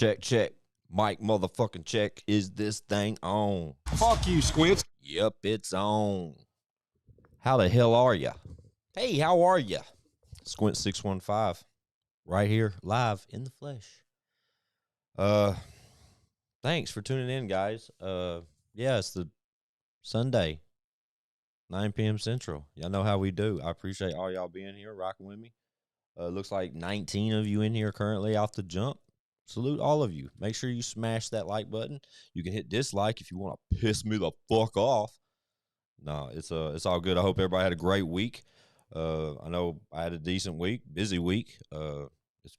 Check, check. Mike motherfucking check. Is this thing on? Fuck you, Squints. Yep, it's on. How the hell are ya? Hey, how are ya? Squints615. Right here, live in the flesh. Thanks for tuning in, guys. Yeah, it's the Sunday, 9 p.m. Central. Y'all know how we do. I appreciate all y'all being here, rocking with me. Looks like 19 of you in here currently off the jump. Salute all of you. Make sure you smash that like button. You can hit dislike if you want to piss me the fuck off. No, it's all good. I hope everybody had a great week. I know I had a decent week, busy week. It's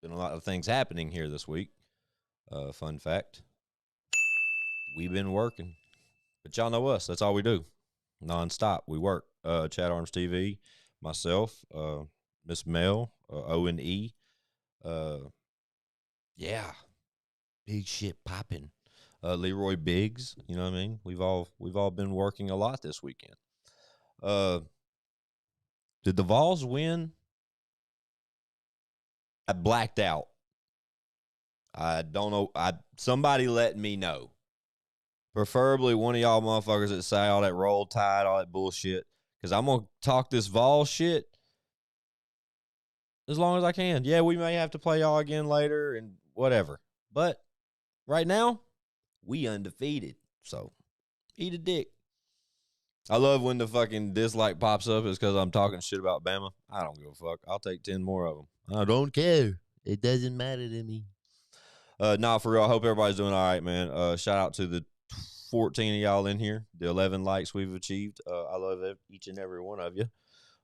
been a lot of things happening here this week. Fun fact, we've been working. But y'all know us. That's all we do. Nonstop. We work. Chad Arms TV, myself, Miss Mel, O&E. Yeah. Big shit popping. Leroy Biggs, you know what I mean? We've all been working a lot this weekend. Did the Vols win? I blacked out. I don't know. Somebody let me know. Preferably one of y'all motherfuckers that say all that roll tide, all that bullshit. Because I'm going to talk this Vol shit as long as I can. Yeah, we may have to play y'all again later and whatever. But right now, we undefeated. So, eat a dick. I love when the fucking dislike pops up. It's because I'm talking shit about Bama. I don't give a fuck. I'll take 10 more of them. I don't care. It doesn't matter to me. Nah, for real. I hope everybody's doing all right, man. Shout out to the 14 of y'all in here. The 11 likes we've achieved. I love each and every one of you.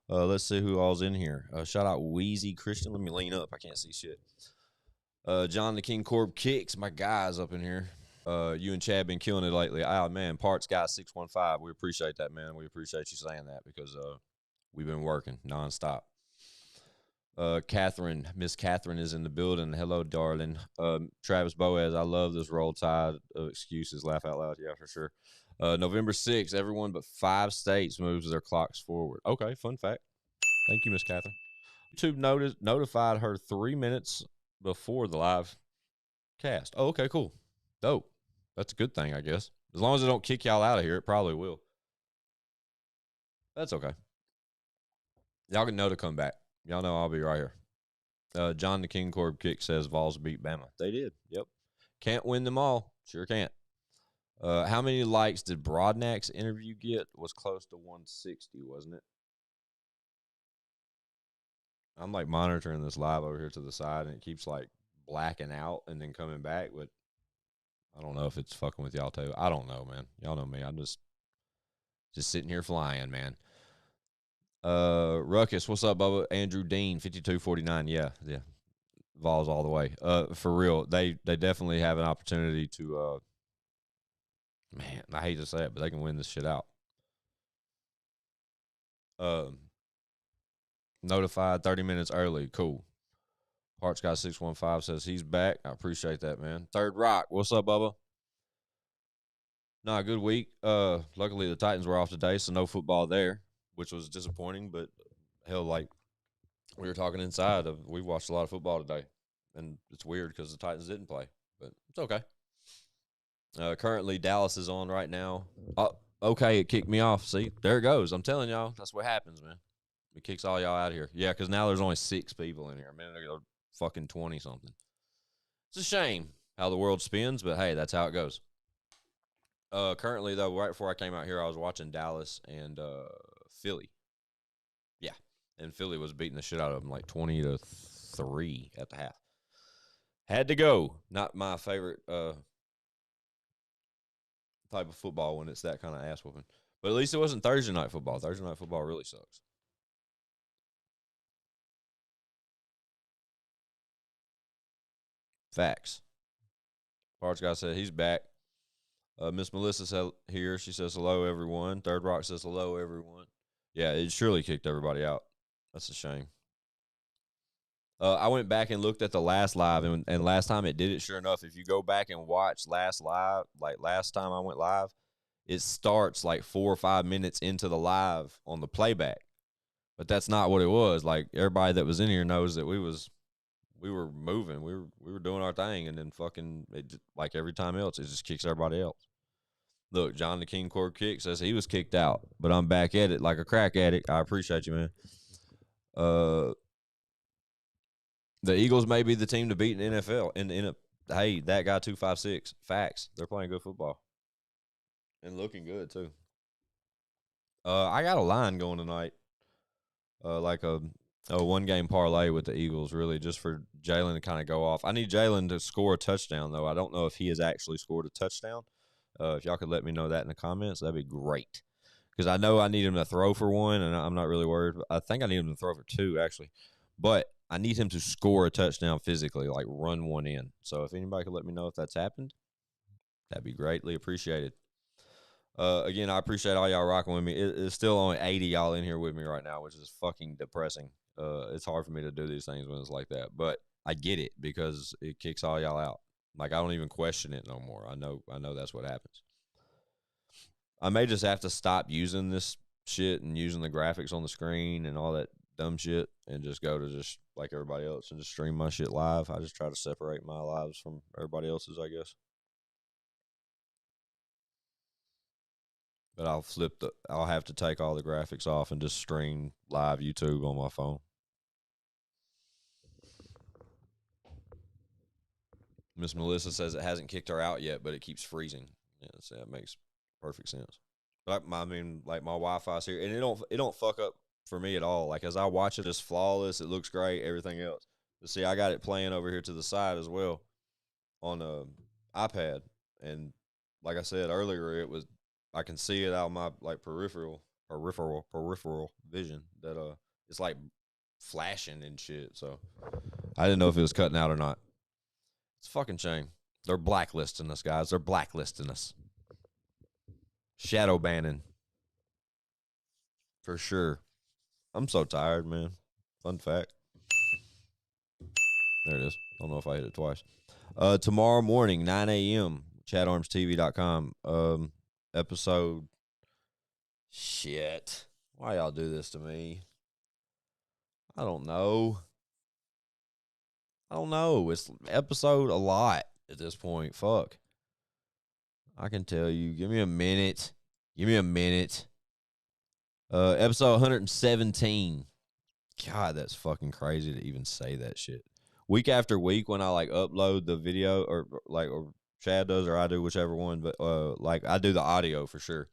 Let's see who all's in here. Shout out Wheezy Christian. Let me lean up. I can't see shit. John the King Corb Kicks. My guys up in here. You and Chad been killing it lately. Oh, man. Parts Guy 615. We appreciate that, man. We appreciate you saying that because we've been working nonstop. Catherine, Miss Catherine is in the building. Hello, darling. Travis Boaz, I love this roll tide of excuses. Laugh out loud. Yeah, for sure. November 6th, everyone but 5 states moves their clocks forward. Okay, fun fact. Thank you, Miss Catherine. YouTube notified her 3 minutes before the live cast. Oh, okay, cool. Dope. That's a good thing, I guess. As long as it don't kick y'all out of here, it probably will. That's okay. Y'all can know to come back. Y'all know I'll be right here. John the King Corb Kick says Vols beat Bama. They did. Yep. Can't win them all. Sure can't. How many likes did Broadnack's interview get? Was close to 160, wasn't it? I'm like monitoring this live over here to the side, and it keeps like blacking out and then coming back. But I don't know if it's fucking with y'all too. I don't know, man. Y'all know me. I'm just sitting here flying, man. Ruckus, what's up, Bubba? Andrew Dean, 5249. Yeah. Vols all the way. For real, they definitely have an opportunity to. Man, I hate to say it, but they can win this shit out. Notified 30 minutes early. Cool. Parts Guy 615 says he's back. I appreciate that, man. Third Rock, what's up, Bubba? Nah, good week. Luckily the Titans were off today, so no football there, which was disappointing, but hell, like we were talking inside of, we watched a lot of football today, and it's weird because the Titans didn't play, but it's okay. Currently Dallas is on right now. Oh, okay, it kicked me off. See, there it goes. I'm telling y'all, that's what happens, man. It kicks all y'all out of here. Yeah, because now there's only 6 people in here. Man, they're fucking 20-something. It's a shame how the world spins, but hey, that's how it goes. Currently, though, right before I came out here, I was watching Dallas and Philly. Yeah, and Philly was beating the shit out of them, like 20-3 at the half. Had to go. Not my favorite type of football when it's that kind of ass whooping. But at least it wasn't Thursday night football. Thursday night football really sucks. Facts. Parts Guy said he's back. Miss Melissa here. She says hello, everyone. Third Rock says hello, everyone. Yeah, it surely kicked everybody out. That's a shame. I went back and looked at the last live, and last time it did it, sure enough, if you go back and watch last live, like last time I went live, it starts like 4 or 5 minutes into the live on the playback. But that's not what it was. Like, everybody that was in here knows that we was we were moving, we were doing our thing, and then fucking like every time else, it just kicks everybody else. Look, John the King Cord Kick says he was kicked out, but I'm back at it like a crack addict. I appreciate you, man. The Eagles may be the team to beat in the NFL. Hey, that guy 256. Facts. They're playing good football and looking good too. I got a line going tonight. Like a one game parlay with the Eagles, really, just for Jalen to kind of go off. I need Jalen to score a touchdown, though. I don't know if he has actually scored a touchdown. If y'all could let me know that in the comments, that'd be great. Because I know I need him to throw for one, and I'm not really worried. I think I need him to throw for two, actually. But I need him to score a touchdown physically, like run one in. So if anybody could let me know if that's happened, that'd be greatly appreciated. Again, I appreciate all y'all rocking with me. It's still only 80 y'all in here with me right now, which is fucking depressing. It's hard for me to do these things when it's like that, but I get it because it kicks all y'all out. Like, I don't even question it no more. I know that's what happens. I may just have to stop using this shit and using the graphics on the screen and all that dumb shit and just go to just like everybody else and just stream my shit live. I just try to separate my lives from everybody else's, I guess. But I'll have to take all the graphics off and just stream live YouTube on my phone. Miss Melissa says it hasn't kicked her out yet, but it keeps freezing. Yeah, so that makes perfect sense. But I mean, like my Wi-Fi's here, and it don't fuck up for me at all. Like as I watch it, it's flawless. It looks great. Everything else. But see, I got it playing over here to the side as well on a iPad, and like I said earlier, I can see it out of my like peripheral vision that it's like flashing and shit. So I didn't know if it was cutting out or not. It's a fucking shame. They're blacklisting us, guys. They're blacklisting us. Shadow banning. For sure. I'm so tired, man. Fun fact. There it is. I don't know if I hit it twice. Tomorrow morning, 9 a.m., chatarmsTV.com. Episode. Shit. Why y'all do this to me? I don't know. It's episode a lot at this point. Fuck. I can tell you. Give me a minute. Episode 117. God, that's fucking crazy to even say that shit. Week after week when I like upload the video or Chad does or I do, whichever one, but like I do the audio for sure.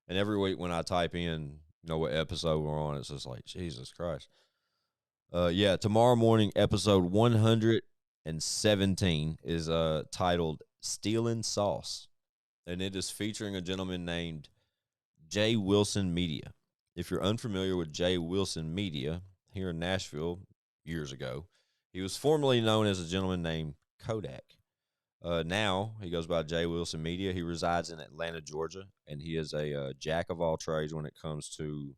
And every week when I type in, what episode we're on, it's just like, Jesus Christ. Yeah, tomorrow morning, episode 117 is titled Stealing Sauce. And it is featuring a gentleman named Jay Wilson Media. If you're unfamiliar with Jay Wilson Media, here in Nashville years ago, he was formerly known as a gentleman named Kodak. Now he goes by Jay Wilson Media. He resides in Atlanta, Georgia, and he is a jack of all trades when it comes to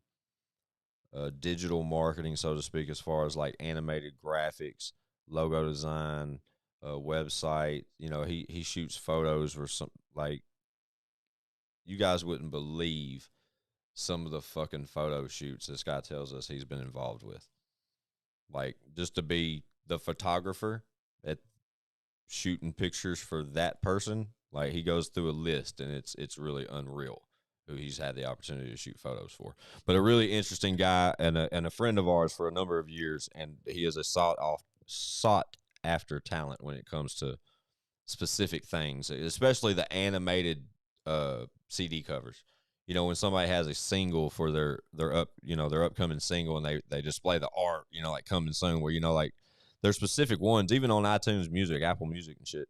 digital marketing, so to speak, as far as like animated graphics, logo design, website. He shoots photos for some, like, you guys wouldn't believe some of the fucking photo shoots this guy tells us he's been involved with. Like, just to be the photographer at shooting pictures for that person, like, he goes through a list, and it's really unreal who he's had the opportunity to shoot photos for. But a really interesting guy and a friend of ours for a number of years, and he is a sought after talent when it comes to specific things, especially the animated CD covers. When somebody has a single for their upcoming single, and they display the art, like coming soon, where like there's specific ones, even on iTunes Music, Apple Music and shit,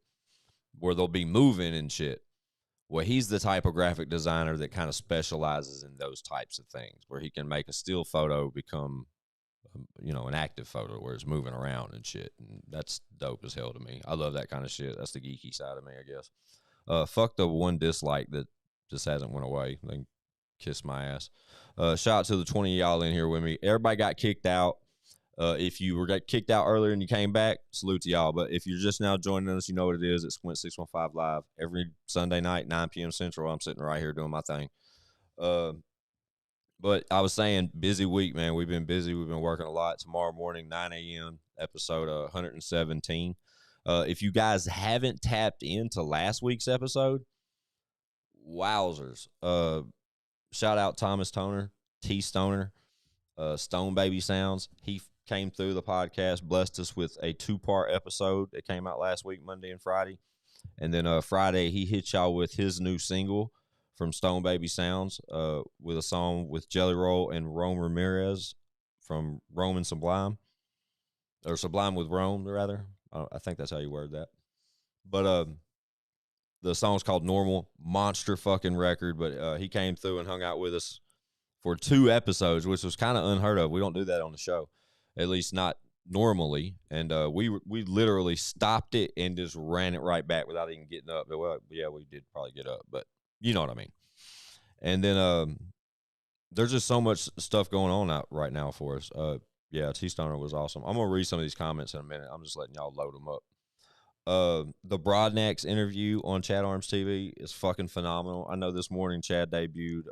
where they'll be moving and shit. Well, he's the type of graphic designer that kind of specializes in those types of things, where he can make a still photo become, an active photo where it's moving around and shit. And that's dope as hell to me. I love that kind of shit. That's the geeky side of me, I guess. Fuck the one dislike that just hasn't went away. They can kiss my ass. Shout out to the 20 of y'all in here with me. Everybody got kicked out. If you got kicked out earlier and you came back, salute to y'all. But if you're just now joining us, you know what it is. It's Squints615 Live every Sunday night, 9 p.m. Central. I'm sitting right here doing my thing. But I was saying, busy week, man. We've been busy. We've been working a lot. Tomorrow morning, 9 a.m., episode 117. If you guys haven't tapped into last week's episode, wowzers. Shout out Thomas Toner, T Stoner, Stone Baby Sounds. He came through the podcast, blessed us with a 2-part episode that came out last week, Monday and Friday. And then Friday, he hit y'all with his new single from Stone Baby Sounds with a song with Jelly Roll and Rome Ramirez from Rome and Sublime. Or Sublime with Rome, rather. I think that's how you word that. But the song's called Normal. Monster fucking record. But he came through and hung out with us for 2 episodes, which was kind of unheard of. We don't do that on the show, at least not normally. And we literally stopped it and just ran it right back without even getting up. Well, yeah, we did probably get up, but you know what I mean. And then there's just so much stuff going on out right now for us. Yeah, T Stoner was awesome. I'm gonna read some of these comments in a minute. I'm just letting y'all load them up. The Broadnax interview on Chad Arms TV is fucking phenomenal. I know this morning Chad debuted.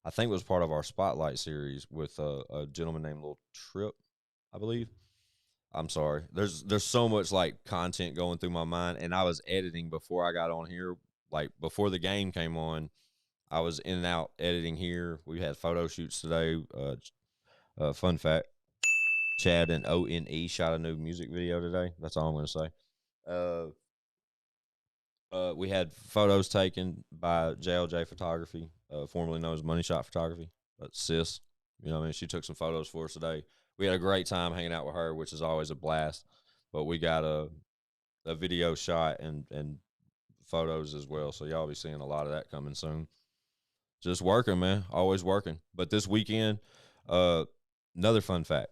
I think it was part of our Spotlight series with a gentleman named Lil Trip, I believe. I'm sorry. There's so much like content going through my mind, and I was editing before I got on here. Like before the game came on, I was in and out editing here. We had photo shoots today. Fun fact: Chad and ONE shot a new music video today. That's all I'm going to say. We had photos taken by JLJ Photography, formerly known as Money Shot Photography. But sis, you know what I mean? She took some photos for us today. We had a great time hanging out with her, which is always a blast. But we got a video shot and photos as well. So y'all be seeing a lot of that coming soon. Just working, man. Always working. But this weekend, another fun fact.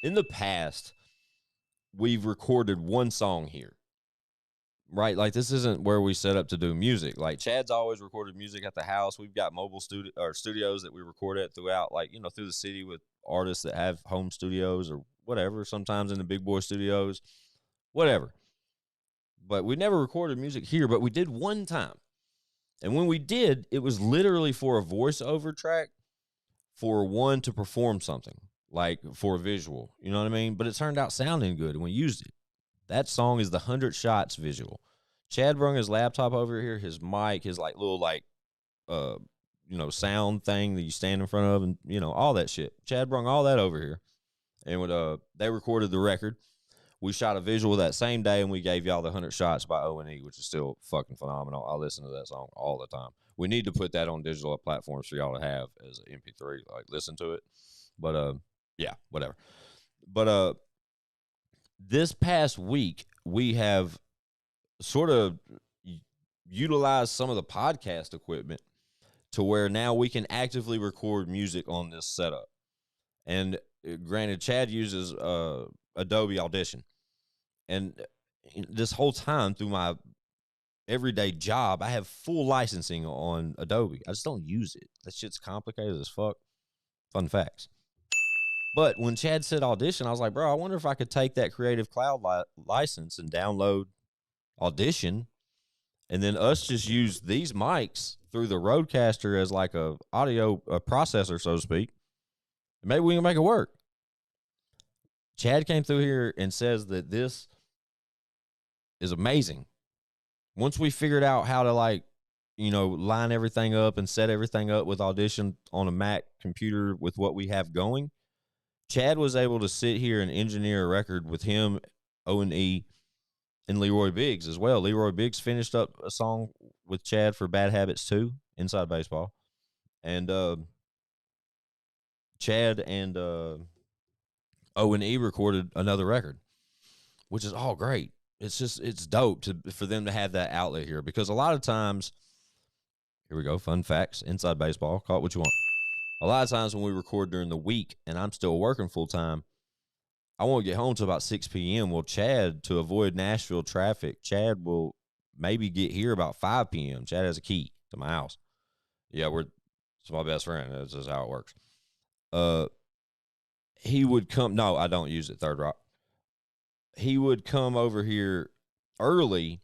In the past, we've recorded one song here. Right, like this isn't where we set up to do music. Like Chad's always recorded music at the house. We've got mobile studios that we record at throughout, like through the city with artists that have home studios or whatever. Sometimes in the big boy studios, whatever. But we never recorded music here. But we did one time, and when we did, it was literally for a voiceover track for one to perform something, like for a visual. You know what I mean? But it turned out sounding good, and we used it. That song is the 100 Shots visual. Chad brung his laptop over here, his mic, his like little sound thing that you stand in front of, and all that shit. Chad brung all that over here, and when they recorded the record, we shot a visual that same day, and we gave y'all the 100 Shots by ONE, which is still fucking phenomenal. I listen to that song all the time. We need to put that on digital platforms for y'all to have as an MP3, like listen to it. But yeah, whatever. But this past week, we have sort of utilized some of the podcast equipment to where now we can actively record music on this setup. And granted, Chad uses Adobe Audition. And this whole time through my everyday job, I have full licensing on Adobe. I just don't use it. That shit's complicated as fuck. Fun facts. But when Chad said Audition, I was like, bro, I wonder if I could take that Creative Cloud license and download Audition, and then us just use these mics through the Rodecaster as like a audio processor, so to speak. Maybe we can make it work. Chad came through here and says that this is amazing. Once we figured out how to line everything up and set everything up with Audition on a Mac computer with what we have going, Chad was able to sit here and engineer a record with him, ONE, and Leroy Biggs as well. Leroy Biggs finished up a song with Chad for Bad Habits 2, Inside Baseball. And Chad and ONE recorded another record, which is all great. It's dope for them to have that outlet here, because a lot of times, here we go, fun facts, Inside Baseball, call it what you want. A lot of times when we record during the week and I'm still working full time, I won't get home till about 6 p.m. Well, Chad, to avoid Nashville traffic, Chad will maybe get here about 5 p.m. Chad has a key to my house. Yeah, it's my best friend. That's just how it works. He would come. No, I don't use it, Third Rock. He would come over here early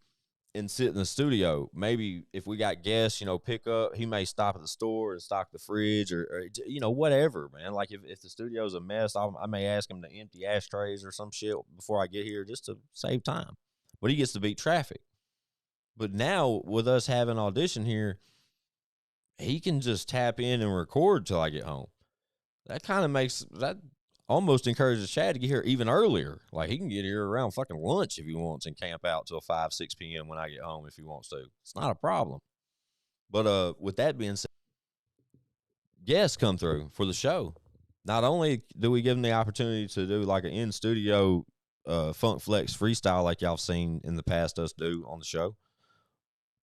and sit in the studio. Maybe if we got guests, pick up, he may stop at the store and stock the fridge or whatever, man. Like if the studio's a mess, I may ask him to empty ashtrays or some shit before I get here just to save time. But he gets to beat traffic. But now with us having audition here, he can just tap in and record till I get home. That kind of makes that almost encourages Chad to get here even earlier. Like he can get here around fucking lunch if he wants and camp out till 5, 6 p.m. when I get home if he wants to. It's not a problem. But with that being said, guests come through for the show. Not only do we give them the opportunity to do like an in-studio Funk Flex freestyle like y'all seen in the past us do on the show,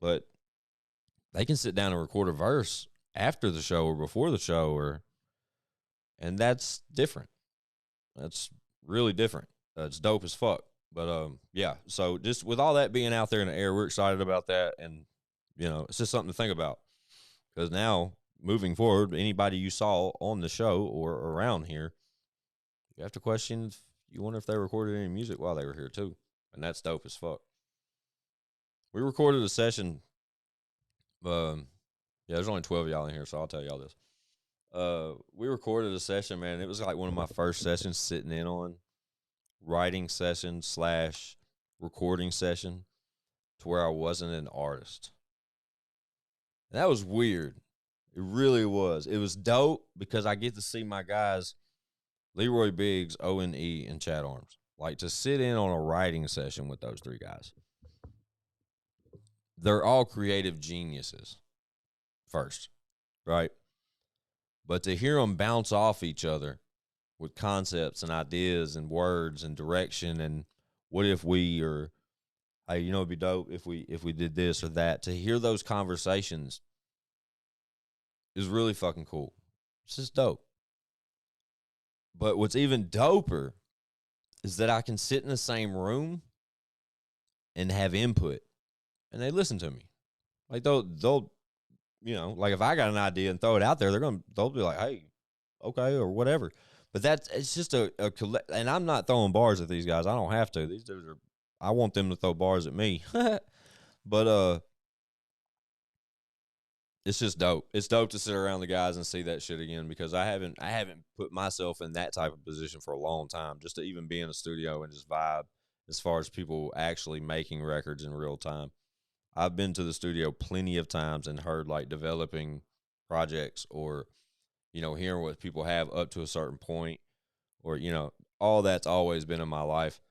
but they can sit down and record a verse after the show or before the show, and that's different. That's really different. It's dope as fuck. But yeah. So just with all that being out there in the air, we're excited about that, and it's just something to think about because now moving forward, anybody you saw on the show or around here, you have to question. You wonder if they recorded any music while they were here too, and that's dope as fuck. We recorded a session. Yeah, there's only 12 of y'all in here, so I'll tell y'all this. We recorded a session, man. It was like one of my first sessions sitting in on, writing session / recording session, to where I wasn't an artist. And that was weird. It really was. It was dope because I get to see my guys, Leroy Biggs, Owen E, and Chad Arms. Like to sit in on a writing session with those three guys. They're all creative geniuses first, right? But to hear them bounce off each other with concepts and ideas and words and direction and what if we, or hey, it'd be dope if we did this or that. To hear those conversations is really fucking cool. It's just dope. But what's even doper is that I can sit in the same room and have input, and they listen to me. Like they'll like if I got an idea and throw it out there, they'll be like, hey, okay, or whatever. But it's just a and I'm not throwing bars at these guys. I don't have to. These dudes I want them to throw bars at me. But it's just dope. It's dope to sit around the guys and see that shit again because I haven't put myself in that type of position for a long time, just to even be in a studio and just vibe as far as people actually making records in real time. I've been to the studio plenty of times and heard like developing projects or, hearing what people have up to a certain point or, all that's always been in my life,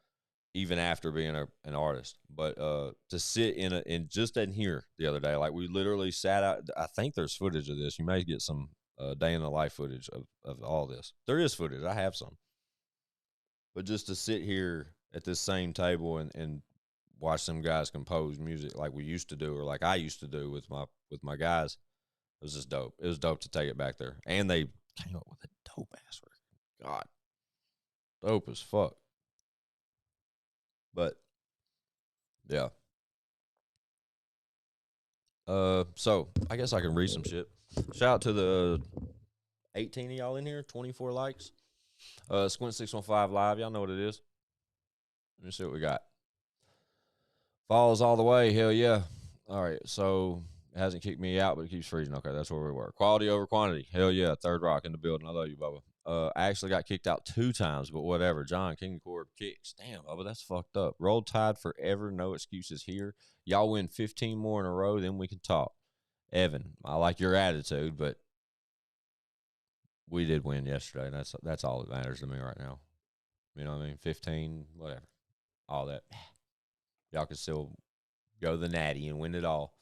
even after being an artist. But to sit in just in here the other day, like we literally sat out. I think there's footage of this. You may get some day in the life footage of all this. There is footage. I have some. But just to sit here at this same table and watch some guys compose music like we used to do, or like I used to do with my guys. It was just dope. It was dope to take it back there. And they came up with a dope ass record. God. Dope as fuck. But yeah. So I guess I can read some shit. Shout out to the 18 of y'all in here, 24 likes. Squints615 live, y'all know what it is. Let me see what we got. Falls all the way, hell yeah. All right, so it hasn't kicked me out, but it keeps freezing. Okay, that's where we were. Quality over quantity, hell yeah. Third Rock in the building. I love you, Bubba. I actually got kicked out 2 times, but whatever. John, King of Corp kicks. Damn, Bubba, that's fucked up. Roll Tide forever, no excuses here. Y'all win 15 more in a row, then we can talk. Evan, I like your attitude, but we did win yesterday. That's all that matters to me right now. You know what I mean? 15, whatever. All that. Y'all can still go the natty and win it all.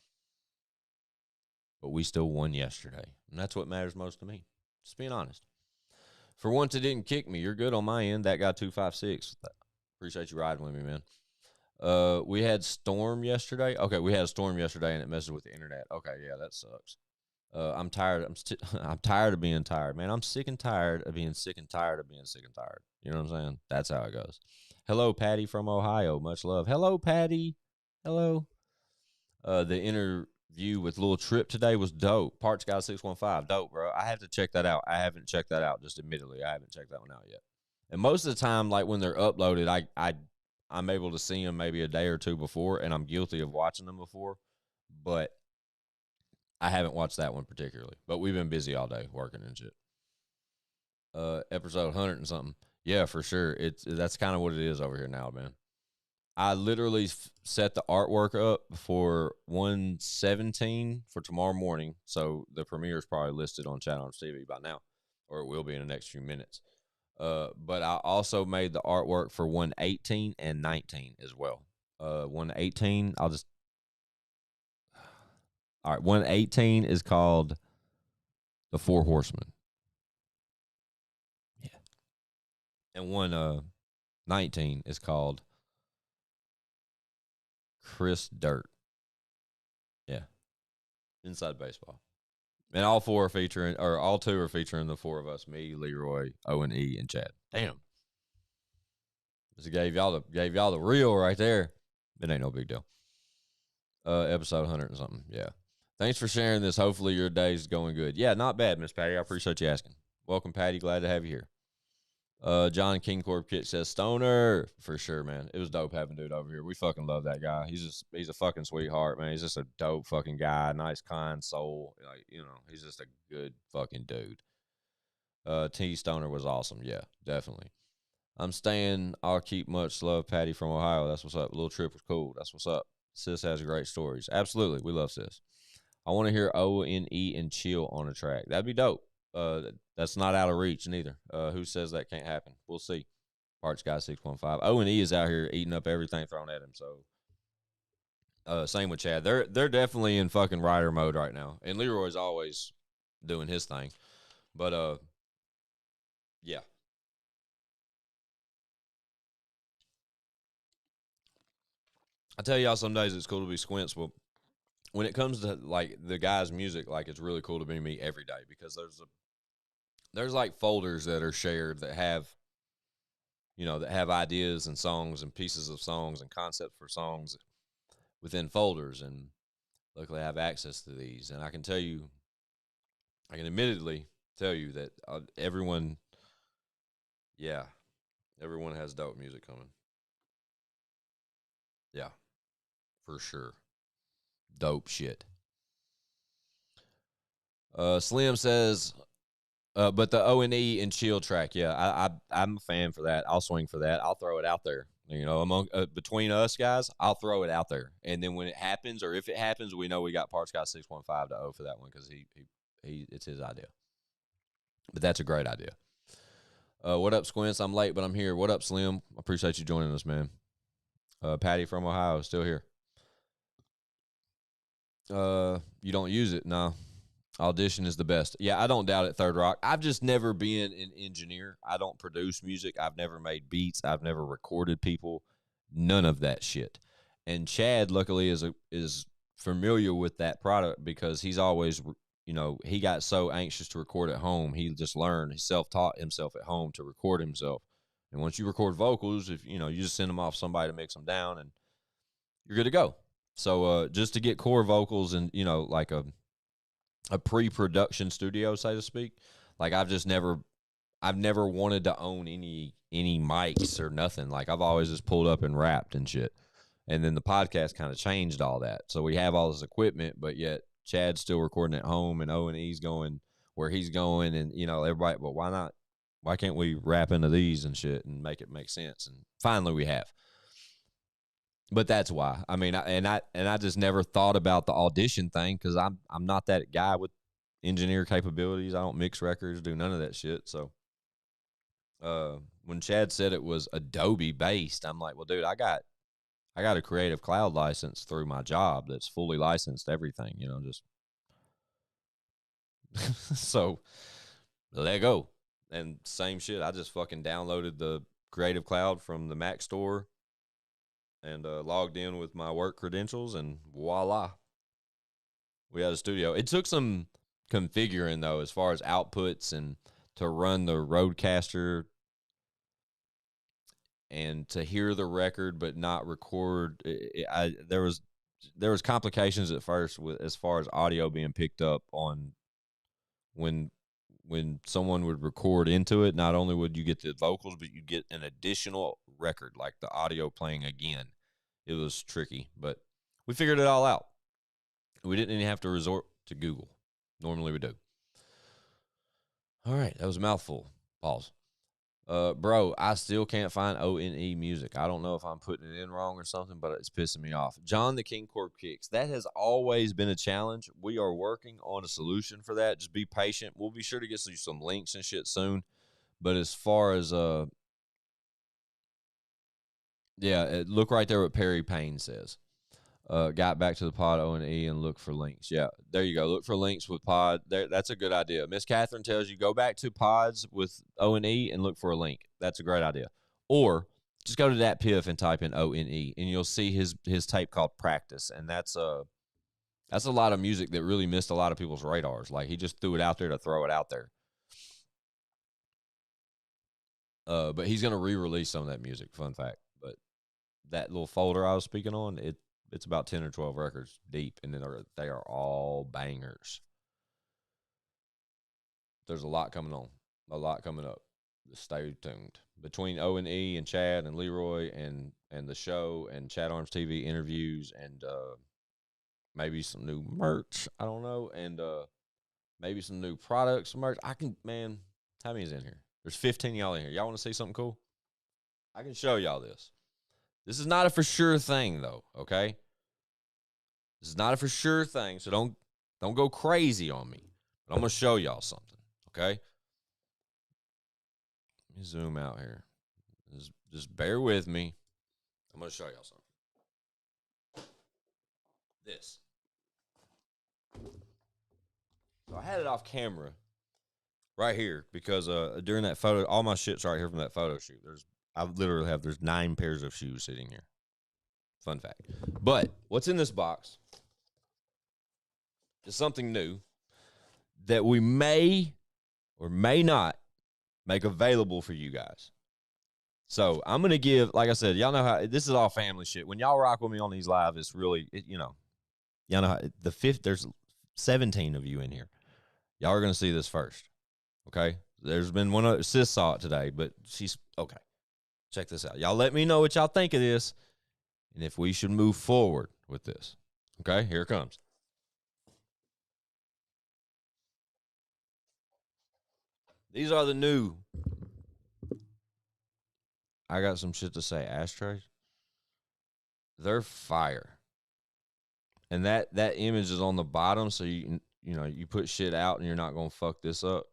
But we still won yesterday. And that's what matters most to me. Just being honest. For once it didn't kick me, you're good on my end. That guy 256. Appreciate you riding with me, man. We had storm yesterday. Okay, we had a storm yesterday and it messed with the internet. Okay, yeah, that sucks. I'm tired. I'm tired of being tired, man. I'm sick and tired of being sick and tired of being sick and tired. You know what I'm saying? That's how it goes. Hello, Patty from Ohio. Much love. Hello, Patty. Hello. The interview with Lil Trip today was dope. Parts Guy 615. Dope, bro. I have to check that out. I haven't checked that out, just admittedly. I haven't checked that one out yet. And most of the time, like when they're uploaded, I I'm able to see them maybe a day or two before, and I'm guilty of watching them before, but I haven't watched that one particularly. But we've been busy all day working and shit. Episode 100 and something. Yeah, for sure. That's kind of what it is over here now, man. I literally set the artwork up for 117 for tomorrow morning. So the premiere is probably listed on Channel TV by now, or it will be in the next few minutes. But I also made the artwork for 118 and 19 as well. 118, all right. 118 is called The Four Horsemen. Yeah. And 119 is called Chris Dirt. Yeah. Inside Baseball. And all four are featuring, or all two are featuring the four of us: me, Leroy, Owen E, and Chad. Damn. Just gave y'all the real right there. It ain't no big deal. Episode 100 and something. Yeah. Thanks for sharing this. Hopefully your day's going good. Yeah, not bad, Miss Patty. I appreciate you asking. Welcome, Patty. Glad to have you here. John King Corp Kit says Stoner. For sure, man. It was dope having dude over here. We fucking love that guy. He's a fucking sweetheart, man. He's just a dope fucking guy. Nice, kind soul. Like, he's just a good fucking dude. T Stoner was awesome. Yeah, definitely. I'm staying. I'll keep much love, Patty from Ohio. That's what's up. Little trip was cool. That's what's up. Sis has great stories. Absolutely. We love Sis. I want to hear ONE and Chill on a track. That'd be dope. That's not out of reach neither. Who says that can't happen? We'll see. Parts Guy 615. ONE is out here eating up everything thrown at him. So same with Chad. They're definitely in fucking rider mode right now. And Leroy's always doing his thing. But yeah. I tell y'all, some days it's cool to be Squints. Well, when it comes to like the guy's music, like it's really cool to be me every day because there's like folders that are shared that have ideas and songs and pieces of songs and concepts for songs within folders, and luckily I have access to these, and I can admittedly tell you that everyone has dope music coming. Yeah, for sure. Dope shit. Slim says, but the ONE and Chill track, yeah, I'm a fan for that. I'll swing for that. I'll throw it out there. Among between us guys, I'll throw it out there, and then when it happens, or if it happens, we know we got Parts Guy 615 to owe for that one because he it's his idea. But that's a great idea. What up, Squints? I'm late, but I'm here. What up, Slim? Appreciate you joining us, man. Patty from Ohio, still here. You don't use it? No. Audition is the best. Yeah, I don't doubt it, Third Rock. I've just never been an engineer. I don't produce music. I've never made beats. I've never recorded people. None of that shit. And Chad, luckily, is familiar with that product because he's always, he got so anxious to record at home. He just learned. He self-taught himself at home to record himself. And once you record vocals, if you just send them off somebody to mix them down, and you're good to go. So just to get core vocals and like a pre-production studio, so to speak. Like I've never wanted to own any mics or nothing. Like I've always just pulled up and rapped and shit. And then the podcast kind of changed all that. So we have all this equipment, but yet Chad's still recording at home and O&E's going where he's going, and everybody, but why not? Why can't we rap into these and shit and make it make sense? And finally we have. But that's why. I mean, I just never thought about the audition thing because I'm not that guy with engineer capabilities. I don't mix records, do none of that shit. So when Chad said it was Adobe based, I'm like, well, dude, I got a Creative Cloud license through my job that's fully licensed everything, just so let go. And same shit. I just fucking downloaded the Creative Cloud from the Mac store and logged in with my work credentials, and voila, we had a studio. It took some configuring, though, as far as outputs and to run the Rodecaster and to hear the record but not record. There was complications at first with as far as audio being picked up on when someone would record into it. Not only would you get the vocals, but you get an additional record, like the audio playing again. It was tricky, but we figured it all out. We didn't even have to resort to Google. Normally we do. All right, that was a mouthful. Pause. Bro, I still can't find ONE music. I don't know if I'm putting it in wrong or something, but it's pissing me off. John the King Corp Kicks. That has always been a challenge. We are working on a solution for that. Just be patient. We'll be sure to get you some links and shit soon. But as far as look right there what Perry Payne says. Got back to the pod ONE and look for links. Yeah, there you go. Look for links with pod. There, that's a good idea. Miss Catherine tells you go back to pods with ONE and look for a link. That's a great idea. Or just go to that piff and type in ONE and you'll see his tape called Practice, and that's a lot of music that really missed a lot of people's radars. Like he just threw it out there to throw it out there. But he's gonna re-release some of that music. Fun fact. But that little folder I was speaking on, it's about 10 or 12 records deep, and then they are all bangers. There's a lot coming on, a lot coming up. Stay tuned. Between ONE and Chad and Leroy and the show and Chad Arms TV interviews and maybe some new merch, I don't know, and maybe some new products, merch. Man, how many is in here? There's 15 y'all in here. Y'all want to see something cool? I can show y'all this. This is not a for sure thing, though, okay? This is not a for sure thing, so don't go crazy on me. But I'm going to show y'all something, okay? Let me zoom out here. Just bear with me. I'm going to show y'all something. This. So I had it off camera right here because during that photo, all my shit's right here from that photo shoot. There's 9 pairs of shoes sitting here. Fun fact. But what's in this box is something new that we may or may not make available for you guys. So I'm going to give, like I said, y'all know how, this is all family shit. When y'all rock with me on these live, it's really, y'all know how, there's 17 of you in here. Y'all are going to see this first. Okay? There's been one other, sis saw it today, but she's, okay. Check this out. Y'all let me know what y'all think of this and if we should move forward with this. Okay? Here it comes. These are the new, I got some shit to say, ashtrays. They're fire. And that image is on the bottom, so you put shit out and you're not going to fuck this up.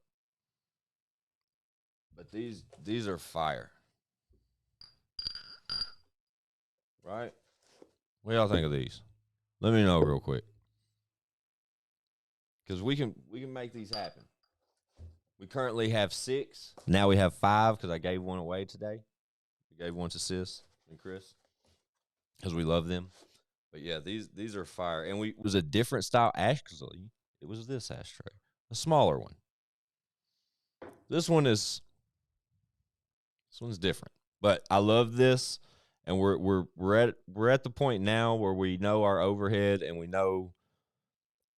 But these are fire. Right? What y'all think of these? Let me know real quick. Because we can make these happen. We currently have 6. Now we have 5 because I gave one away today. We gave one to Sis and Chris because we love them. But yeah, these are fire. And it was a different style ashtray. It was this ashtray, a smaller one. This one's different. But I love this, and we're at the point now where we know our overhead and we know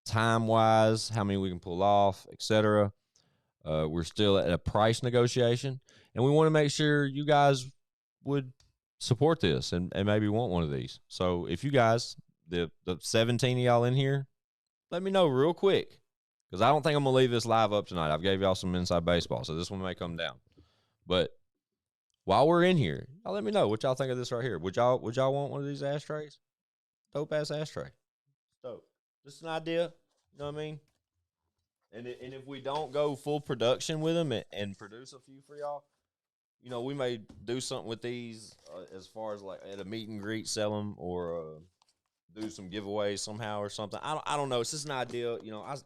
time-wise how many we can pull off, etc. We're still at a price negotiation, and we want to make sure you guys would support this and maybe want one of these. So if you guys, the 17 of y'all in here, let me know real quick, because I don't think I'm going to leave this live up tonight. I've gave y'all some inside baseball, so this one may come down. But while we're in here, y'all let me know what y'all think of this right here. Would y'all want one of these ashtrays? Dope-ass ashtray. Dope. Just an idea. You know what I mean? And if we don't go full production with them and produce a few for y'all, we may do something with these as far as like at a meet and greet, sell them, or do some giveaways somehow or something. I don't know. It's just an idea.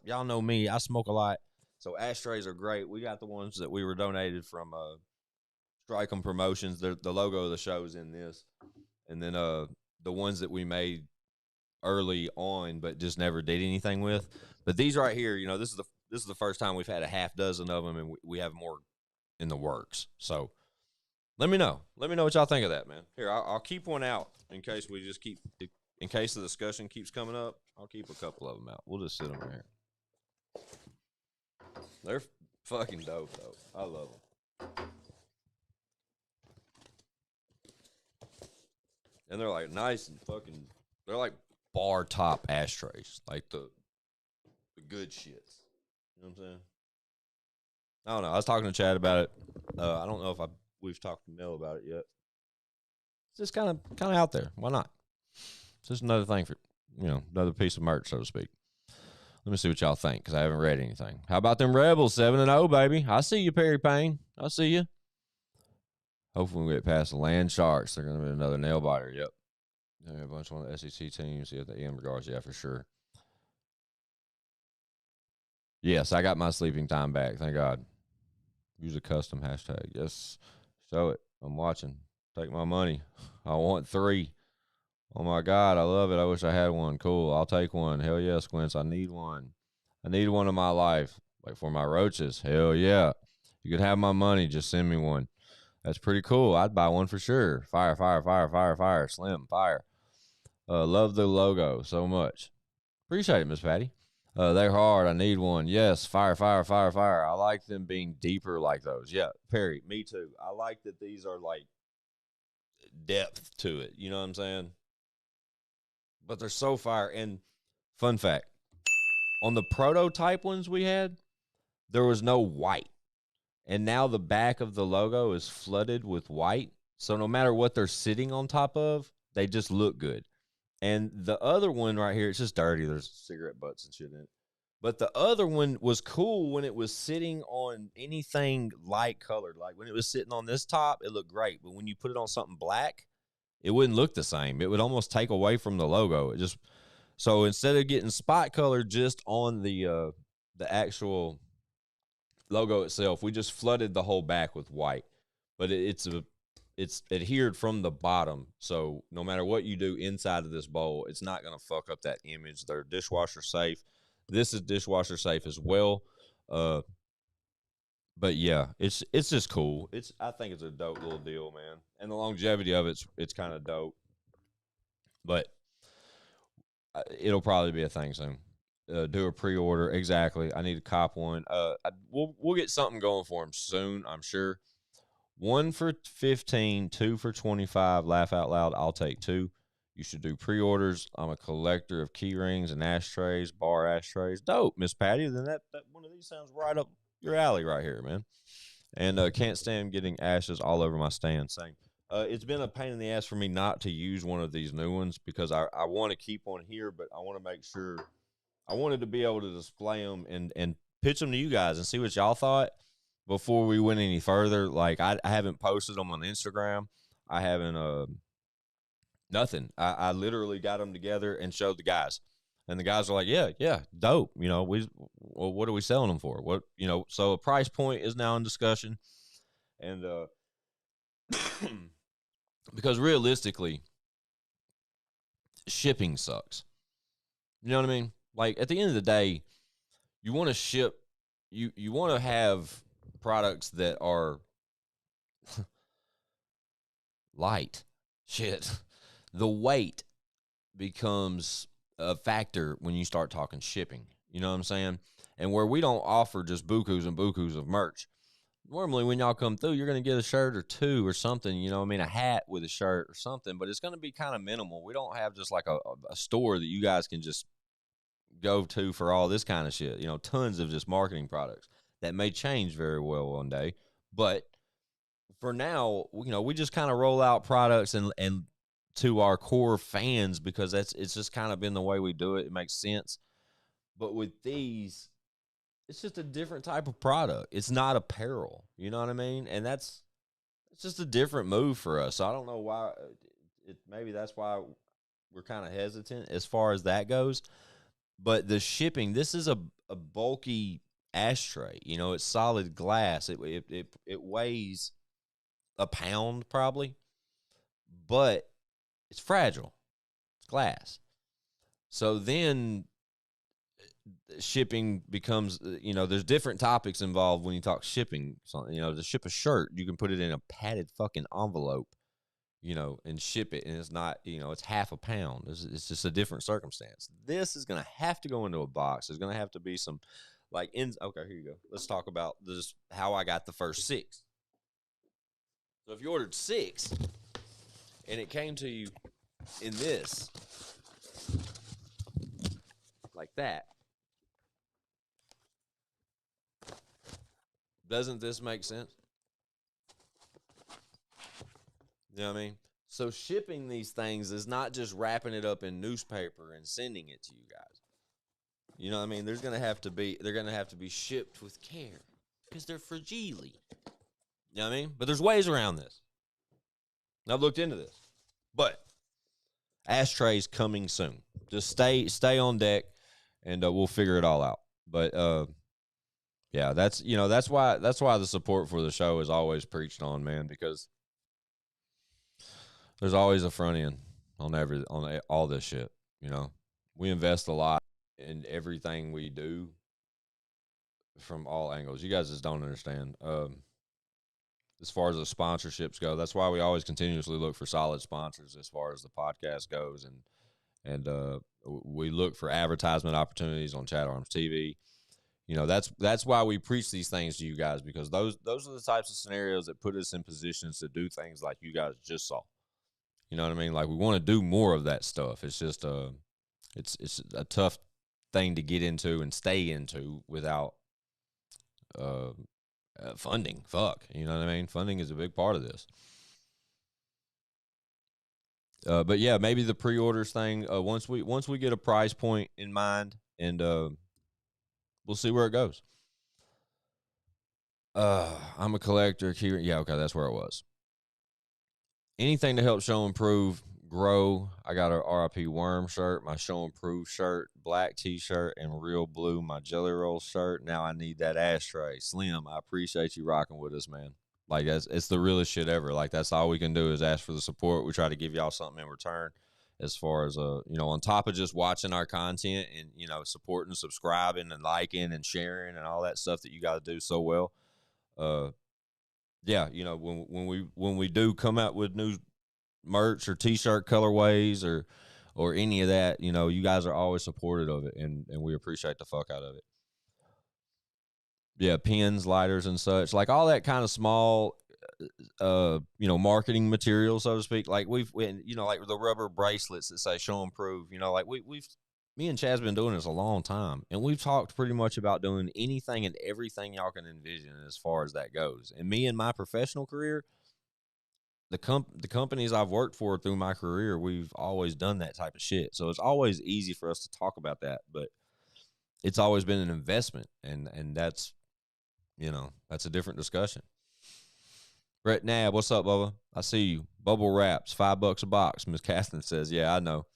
Y'all know me. I smoke a lot, so ashtrays are great. We got the ones that we were donated from Strike 'em Promotions. The logo of the show is in this, and then the ones that we made early on but just never did anything with. But these right here, this is the first time we've had a half dozen of them, and we have more in the works. So let me know what y'all think of that, man. Here, I'll keep one out in case in case the discussion keeps coming up. I'll keep a couple of them out. We'll just sit them here. They're fucking dope, though. I love them. And they're like nice and fucking. They're like bar top ashtrays, like the good shits. You know what I'm saying? I don't know. I was talking to Chad about it. I don't know if we've talked to Mel about it yet. It's just kind of out there. Why not? It's just another thing for another piece of merch, so to speak. Let me see what y'all think, because I haven't read anything. How about them Rebels 7-0, baby? I see you, Perry Payne. I see you. Hopefully we get past the Land Sharks. They're going to be another nail biter. Yep. A bunch of one of the SEC teams. Yeah, the end regards. Yeah, for sure. Yes, I got my sleeping time back. Thank God. Use a custom hashtag. Yes. Show it. I'm watching. Take my money. I want 3. Oh, my God. I love it. I wish I had one. Cool. I'll take one. Hell yeah, Squints. I need one. I need one in my life. Like for my roaches. Hell yeah. You could have my money. Just send me one. That's pretty cool. I'd buy one for sure. Fire, fire, fire, fire, fire. Slim, fire. Love the logo so much. Appreciate it, Miss Patty. They're hard. I need one. Yes, fire, fire, fire, fire. I like them being deeper like those. Yeah, Perry, me too. I like that these are like depth to it. You know what I'm saying? But they're so fire. And fun fact, on the prototype ones we had, there was no white. And now the back of the logo is flooded with white. So no matter what they're sitting on top of, they just look good. And the other one right here, it's just dirty. There's cigarette butts and shit in it. But the other one was cool when it was sitting on anything light colored. Like when it was sitting on this top, it looked great. But when you put it on something black, it wouldn't look the same. It would almost take away from the logo. It just so instead of getting spot color just on the actual logo itself, we just flooded the whole back with white. But it's adhered from the bottom, so no matter what you do inside of this bowl, it's not going to fuck up that image. They're dishwasher safe. This is dishwasher safe as well. But yeah, it's just cool. I think it's a dope little deal, man. And the longevity of it's kind of dope. But it'll probably be a thing soon. Do a pre-order. Exactly. I need to cop one. We'll get something going for them soon, I'm sure. 1 for 15, 2 for 25. Laugh out loud. I'll take 2. You should do pre-orders. I'm a collector of key rings and ashtrays, bar ashtrays. Dope, Miss Patty. Then that one of these sounds right up your alley right here, man. And can't stand getting ashes all over my stand. Same. It's been a pain in the ass for me not to use one of these new ones because I want to keep one here, but I want to make sure. I wanted to be able to display them and pitch them to you guys and see what y'all thought before we went any further. Like I haven't posted them on Instagram. I haven't nothing. I literally got them together and showed the guys, and the guys are like, yeah, dope. What are we selling them for? So a price point is now in discussion, and because realistically, shipping sucks. You know what I mean? Like at the end of the day, you want to ship, you want to have products that are light. Shit. The weight becomes a factor when you start talking shipping. You know what I'm saying? And where we don't offer just bukus and bukus of merch. Normally when y'all come through, you're going to get a shirt or 2 or something, a hat with a shirt or something, but it's going to be kind of minimal. We don't have just like a store that you guys can just go to for all this kind of shit. Tons of just marketing products that may change very well one day. But for now, we just kind of roll out products and to our core fans because it's just kind of been the way we do it. It makes sense. But with these, it's just a different type of product. It's not apparel. You know what I mean? And it's just a different move for us. So I don't know why. Maybe that's why we're kind of hesitant as far as that goes. But the shipping, this is a bulky ashtray. It's solid glass. It weighs a pound probably, but it's fragile. It's glass. So then shipping becomes, there's different topics involved when you talk shipping. So, to ship a shirt, you can put it in a padded fucking envelope, and ship it. And it's not, it's half a pound. It's just a different circumstance. This is going to have to go into a box. There's going to have to be some okay, here you go. Let's talk about this, how I got the first 6. So if you ordered 6 and it came to you in this, like that. Doesn't this make sense? You know what I mean? So shipping these things is not just wrapping it up in newspaper and sending it to you guys. You know what I mean? They're gonna have to be shipped with care because they're fragile. You know what I mean? But there's ways around this. And I've looked into this. But ashtrays coming soon. Just stay on deck, and we'll figure it all out. But yeah, that's why the support for the show is always preached on, man, because there's always a front end on all this shit. You know, we invest a lot in everything we do from all angles. You guys just don't understand. As far as the sponsorships go, that's why we always continuously look for solid sponsors as far as the podcast goes, and we look for advertisement opportunities on Chat Arms TV. You know, that's why we preach these things to you guys, because those are the types of scenarios that put us in positions to do things like you guys just saw. You know what I mean? Like, we want to do more of that stuff. It's just it's a tough thing to get into and stay into without uh, funding. Fuck, you know what I mean? Funding is a big part of this. But yeah, maybe the pre-orders thing. Once we get a price point in mind, and we'll see where it goes. I'm a collector. Yeah, okay, that's where it was. Anything to help show improve, grow. I got a RIP Worm shirt, my show improve shirt, black t-shirt, and real blue, my Jelly Roll shirt. Now I need that ashtray. Slim, I appreciate you rocking with us, man. Like, it's the realest shit ever. Like, that's all we can do is ask for the support. We try to give y'all something in return, as far as on top of just watching our content and supporting, subscribing, and liking and sharing and all that stuff that you got to do so well. Yeah, when we do come out with new merch or t-shirt colorways or any of that, you guys are always supportive of it, and we appreciate the fuck out of it. Yeah, pens, lighters, and such, like all that kind of small marketing material, so to speak. Like, like the rubber bracelets that say show and prove, like we've me and Chad's been doing this a long time, and we've talked pretty much about doing anything and everything y'all can envision as far as that goes. And me in my professional career, the companies I've worked for through my career, we've always done that type of shit. So it's always easy for us to talk about that, but it's always been an investment, and that's a different discussion. Brett Nab, what's up, Bubba? I see you. Bubble wraps, $5 a box. Miss Kathleen says, yeah, I know.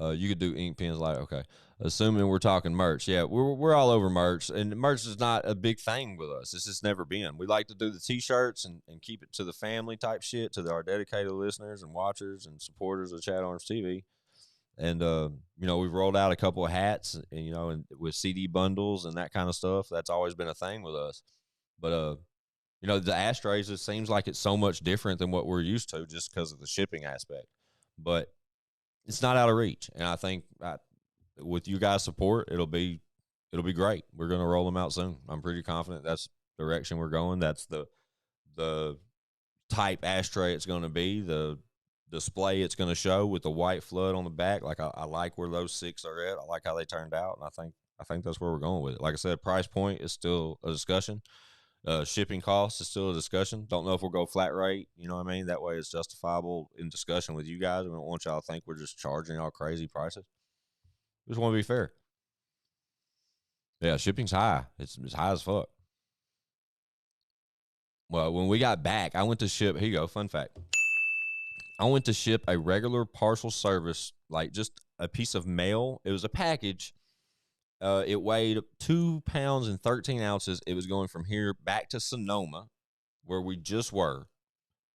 You could do ink pens, like, okay. Assuming we're talking merch. Yeah, we're all over merch, and merch is not a big thing with us. It's just never been. We like to do the t-shirts and keep it to the family type shit, to our dedicated listeners and watchers and supporters of Chat Arms TV. And we've rolled out a couple of hats, and with CD bundles and that kind of stuff. That's always been a thing with us. But the ashtrays, it seems like it's so much different than what we're used to, just because of the shipping aspect. But it's not out of reach, and I think with you guys' support, it'll be great. We're gonna roll them out soon. I'm pretty confident that's the direction we're going. That's the type ashtray it's going to be. The display it's going to show with the white flood on the back. Like, I like where those 6 are at. I like how they turned out, and I think that's where we're going with it. Like I said, price point is still a discussion. Shipping costs is still a discussion. Don't know if we'll go flat rate. You know what I mean? That way it's justifiable in discussion with you guys. We don't want y'all to think we're just charging all crazy prices. We just want to be fair. Yeah, shipping's high. It's high as fuck. Well, when we got back, I went to ship. Here you go. Fun fact. I went to ship a regular parcel service, like just a piece of mail. It was a package. It weighed 2 pounds and 13 ounces. It was going from here back to Sonoma, where we just were,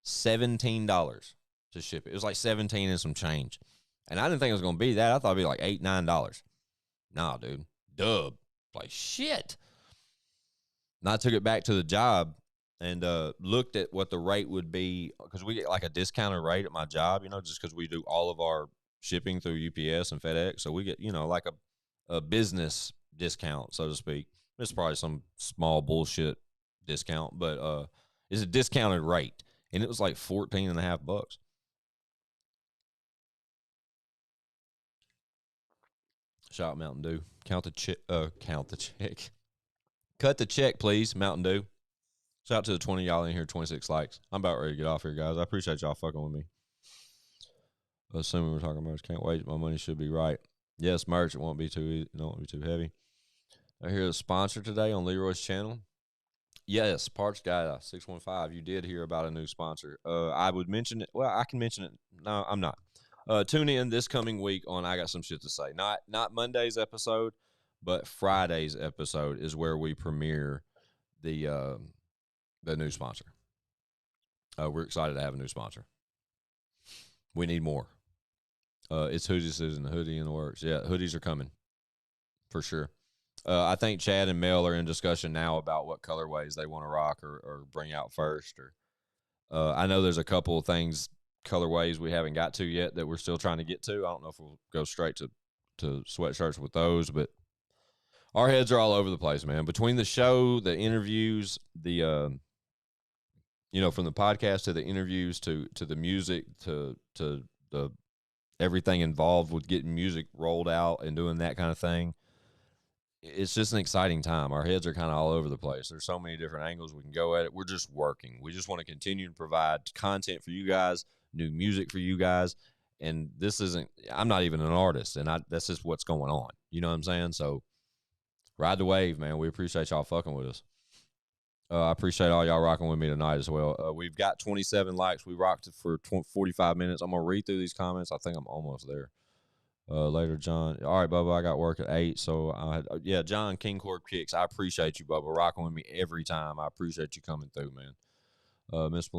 $17 to ship it. It was like 17 and some change. And I didn't think it was going to be that. I thought it'd be like $8, $9. Nah, dude. Dub. Like, shit. And I took it back to the job and looked at what the rate would be, because we get like a discounted rate at my job, just because we do all of our shipping through UPS and FedEx. So we get, like a business discount, so to speak. It's probably some small bullshit discount, but it's a discounted rate. And it was like $14.50. Shout out Mountain Dew. Count the check. Cut the check, please, Mountain Dew. Shout out to the 20 y'all in here, 26 likes. I'm about ready to get off here, guys. I appreciate y'all fucking with me. Assuming we're talking merch, can't wait. My money should be right. Yes, merch. It won't be too heavy. I hear a sponsor today on Leroy's channel. Yes, Parts Guy 615. You did hear about a new sponsor. I would mention it. Well, I can mention it. No, I'm not. Tune in this coming week on I Got Some Shit to Say. Not Monday's episode, but Friday's episode is where we premiere the new sponsor. We're excited to have a new sponsor. We need more. It's Hoodie Season, the hoodie in the works. Yeah, hoodies are coming for sure. I think Chad and Mel are in discussion now about what colorways they want to rock or bring out first. Or I know there's a couple of things, colorways we haven't got to yet that we're still trying to get to. I don't know if we'll go straight to sweatshirts with those, but our heads are all over the place, man. Between the show, the interviews, the from the podcast to the interviews to the music to the everything involved with getting music rolled out and doing that kind of thing. It's just an exciting time. Our heads are kind of all over the place. There's so many different angles we can go at it. We're just working. We just want to continue to provide content for you guys, new music for you guys. And I'm not even an artist, and that's just what's going on. You know what I'm saying? So ride the wave, man. We appreciate y'all fucking with us. I appreciate all y'all rocking with me tonight as well. We've got 27 likes. We rocked it for 45 minutes. I'm going to read through these comments. I think I'm almost there. Later, John. All right, Bubba, I got work at 8. So, John, King Cord Kicks. I appreciate you, Bubba, rocking with me every time. I appreciate you coming through, man. Miss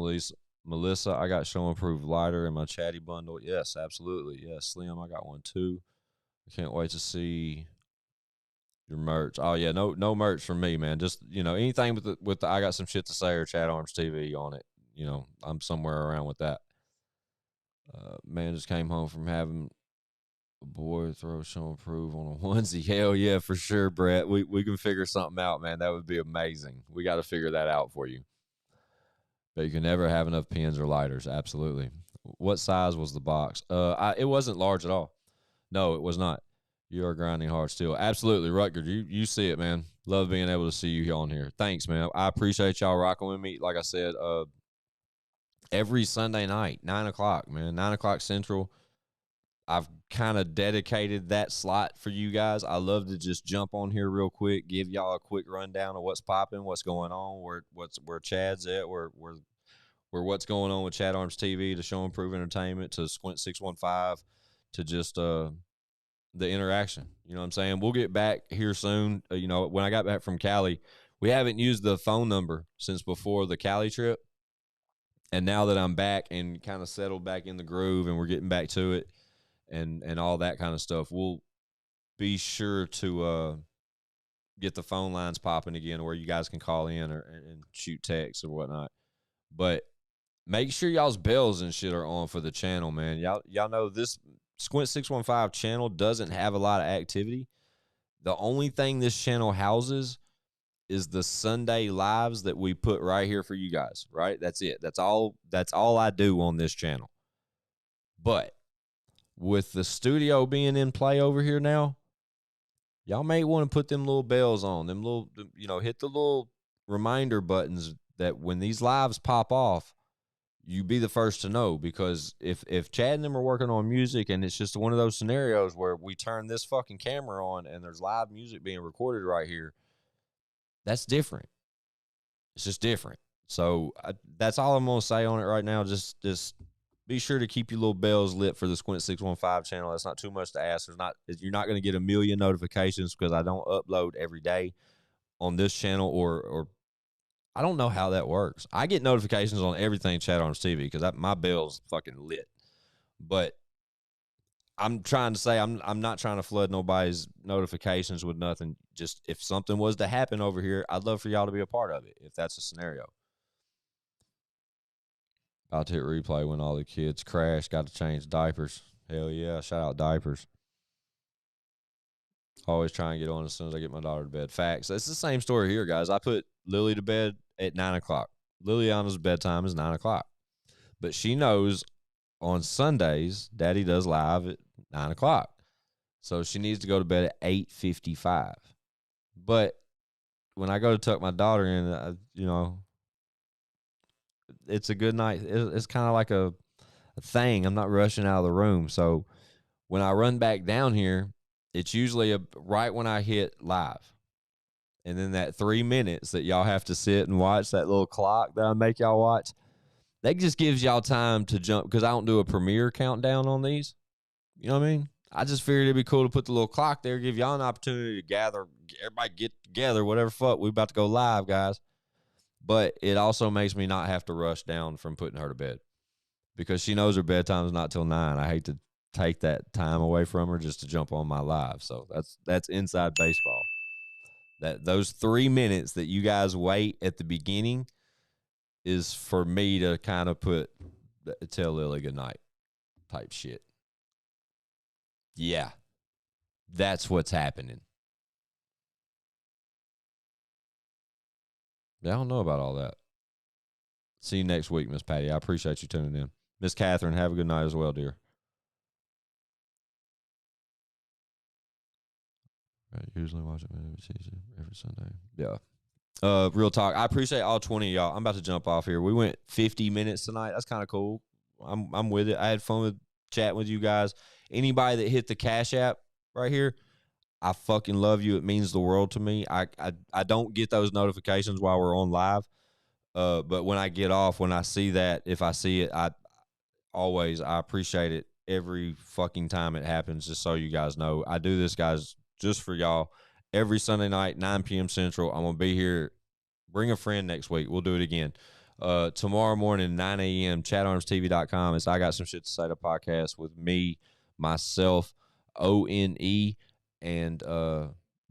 Melissa, I got Show Improved lighter in my chatty bundle. Yes, absolutely. Yes, Slim, I got one too. I can't wait to see your merch. Oh, yeah, no merch from me, man. Just, anything with the I Got Some Shit to Say or Chad Arms TV on it. I'm somewhere around with that. Man just came home from having a boy throw Show Improve on a onesie. Hell yeah, for sure, Brett. We can figure something out, man. That would be amazing. We got to figure that out for you. But you can never have enough pens or lighters. Absolutely. What size was the box? It wasn't large at all. No, it was not. You are grinding hard still. Absolutely, Rutgers. You see it, man. Love being able to see you on here. Thanks, man. I appreciate y'all rocking with me. Like I said, every Sunday night, 9 o'clock, man. 9 o'clock Central. I've kind of dedicated that slot for you guys. I love to just jump on here real quick, give y'all a quick rundown of what's popping, what's going on, where Chad's at, where what's going on with Chad Arms TV, to Show Improve Entertainment, to Squints615, to just the interaction. You know what I'm saying? We'll get back here soon. When I got back from Cali, we haven't used the phone number since before the Cali trip. And now that I'm back and kind of settled back in the groove and we're getting back to it and all that kind of stuff, we'll be sure to get the phone lines popping again where you guys can call in and shoot texts or whatnot. But make sure y'all's bells and shit are on for the channel, man. Y'all know this Squint615 channel doesn't have a lot of activity. The only thing this channel houses is the Sunday lives that we put right here for you guys, right? That's it. That's all I do on this channel. But with the studio being in play over here now, y'all may want to put them little bells on, them little, hit the little reminder buttons that when these lives pop off, you be the first to know. Because if Chad and them are working on music and it's just one of those scenarios where we turn this fucking camera on and there's live music being recorded right here, that's different. It's just different. So that's all I'm going to say on it right now. Just be sure to keep your little bells lit for the Squint615 channel. That's not too much to ask. You're not going to get a million notifications because I don't upload every day on this channel, or I don't know how that works. I get notifications on everything Chat Arms TV because my bell's fucking lit. But I'm trying to say I'm not trying to flood nobody's notifications with nothing. Just if something was to happen over here, I'd love for y'all to be a part of it if that's a scenario. About to hit replay when all the kids crash. Got to change diapers. Hell yeah. Shout out diapers. Always try and get on as soon as I get my daughter to bed. Facts. It's the same story here, guys. I put Lily to bed at 9 o'clock. Liliana's bedtime is 9 o'clock. But she knows on Sundays, Daddy does live at 9 o'clock. So she needs to go to bed at 8:55. But when I go to tuck my daughter in, it's a good night. It's kind of like a thing. I'm not rushing out of the room. So when I run back down here, it's usually right when I hit live. And then that 3 minutes that y'all have to sit and watch, that little clock that I make y'all watch, that just gives y'all time to jump, because I don't do a premiere countdown on these. You know what I mean? I just figured it'd be cool to put the little clock there, give y'all an opportunity to gather, everybody get together, whatever fuck. We about to go live, guys. But it also makes me not have to rush down from putting her to bed, because she knows her bedtime's not till 9. I hate to take that time away from her just to jump on my live. So that's inside baseball. Those 3 minutes that you guys wait at the beginning is for me to kind of tell Lily goodnight type shit. Yeah, that's what's happening. I don't know about all that. See you next week, Miss Patty. I appreciate you tuning in. Miss Catherine, have a good night as well, dear. I usually watch it every Sunday. Yeah. Real talk. I appreciate all 20 of y'all. I'm about to jump off here. We went 50 minutes tonight. That's kind of cool. I'm with it. I had fun with chatting with you guys. Anybody that hit the Cash App right here, I fucking love you. It means the world to me. I don't get those notifications while we're on live. But when I get off, when I see that, if I see it, I appreciate it every fucking time it happens, just so you guys know. I do this, guys, just for y'all. Every Sunday night, 9 p.m. Central. I'm going to be here. Bring a friend next week. We'll do it again. Tomorrow morning, 9 a.m., chatarmstv.com. It's I Got Some Shit to Say to podcast with me, myself, ONE, and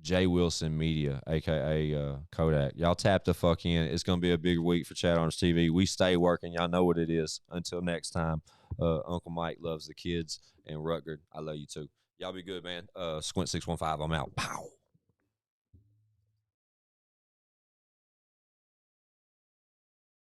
Jay Wilson Media, a.k.a. Kodak. Y'all tap the fuck in. It's going to be a big week for Chat Arms TV. We stay working. Y'all know what it is. Until next time, Uncle Mike loves the kids, and Rutgerd, I love you too. Y'all be good, man. Squints615, I'm out. Pow.